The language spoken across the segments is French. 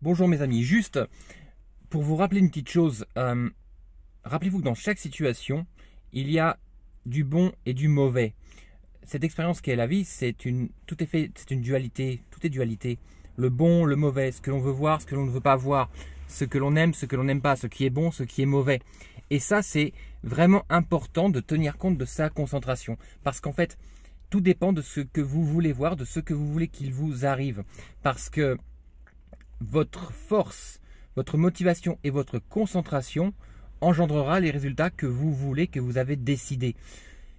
Bonjour mes amis, juste pour vous rappeler une petite chose, rappelez-vous que dans chaque situation, il y a du bon et du mauvais. Cette expérience qu'est la vie, c'est une dualité, tout est dualité. Le bon, le mauvais, ce que l'on veut voir, ce que l'on ne veut pas voir, ce que l'on aime, ce que l'on n'aime pas, ce qui est bon, ce qui est mauvais. Et ça, c'est vraiment important de tenir compte de sa concentration. Parce qu'en fait, tout dépend de ce que vous voulez voir, de ce que vous voulez qu'il vous arrive. Parce que votre force, votre motivation et votre concentration engendrera les résultats que vous voulez, que vous avez décidé.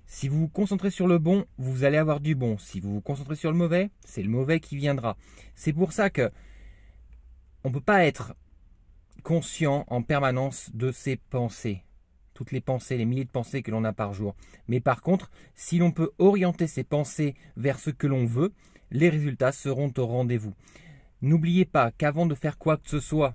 Si vous vous concentrez sur le bon, vous allez avoir du bon. Si vous vous concentrez sur le mauvais, c'est le mauvais qui viendra. C'est pour ça que on ne peut pas être conscient en permanence de ses pensées. Toutes les pensées, les milliers de pensées que l'on a par jour. Mais par contre, si l'on peut orienter ses pensées vers ce que l'on veut, les résultats seront au rendez-vous. N'oubliez pas qu'avant de faire quoi que ce soit,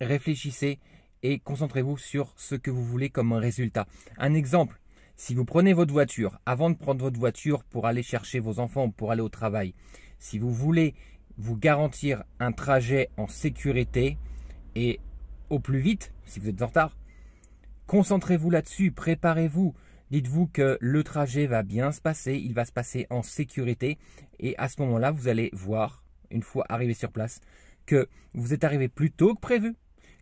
réfléchissez et concentrez-vous sur ce que vous voulez comme résultat. Un exemple, si vous prenez votre voiture, avant de prendre votre voiture pour aller chercher vos enfants, pour aller au travail, si vous voulez vous garantir un trajet en sécurité et au plus vite, si vous êtes en retard, concentrez-vous là-dessus, préparez-vous. Dites-vous que le trajet va bien se passer, il va se passer en sécurité et à ce moment-là, vous allez voir, une fois arrivé sur place, que vous êtes arrivé plus tôt que prévu,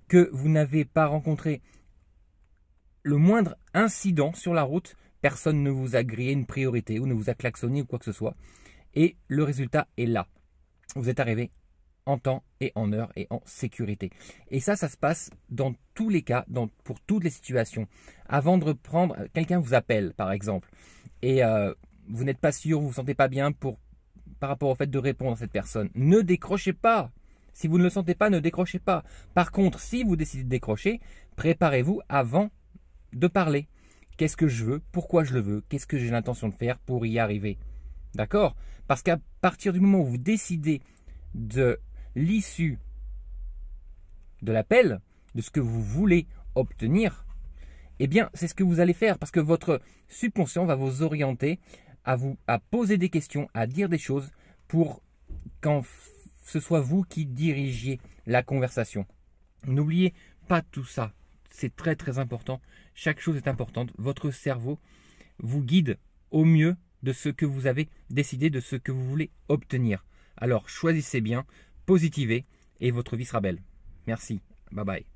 que vous n'avez pas rencontré le moindre incident sur la route, personne ne vous a grillé une priorité ou ne vous a klaxonné ou quoi que ce soit, et le résultat est là. Vous êtes arrivé en temps et en heure et en sécurité. Et ça se passe dans tous les cas, pour toutes les situations. Avant de reprendre, quelqu'un vous appelle par exemple, et vous n'êtes pas sûr, vous ne vous sentez pas bien par rapport au fait de répondre à cette personne. Ne décrochez pas. Si vous ne le sentez pas, ne décrochez pas. Par contre, si vous décidez de décrocher, préparez-vous avant de parler. Qu'est-ce que je veux? Pourquoi je le veux? Qu'est-ce que j'ai l'intention de faire pour y arriver? D'accord? Parce qu'à partir du moment où vous décidez de l'issue de l'appel, de ce que vous voulez obtenir, eh bien, c'est ce que vous allez faire parce que votre subconscient va vous orienter à poser des questions, à dire des choses pour quand ce soit vous qui dirigiez la conversation. N'oubliez pas tout ça. C'est très très important. Chaque chose est importante. Votre cerveau vous guide au mieux de ce que vous avez décidé, de ce que vous voulez obtenir. Alors choisissez bien, positivez et votre vie sera belle. Merci. Bye bye.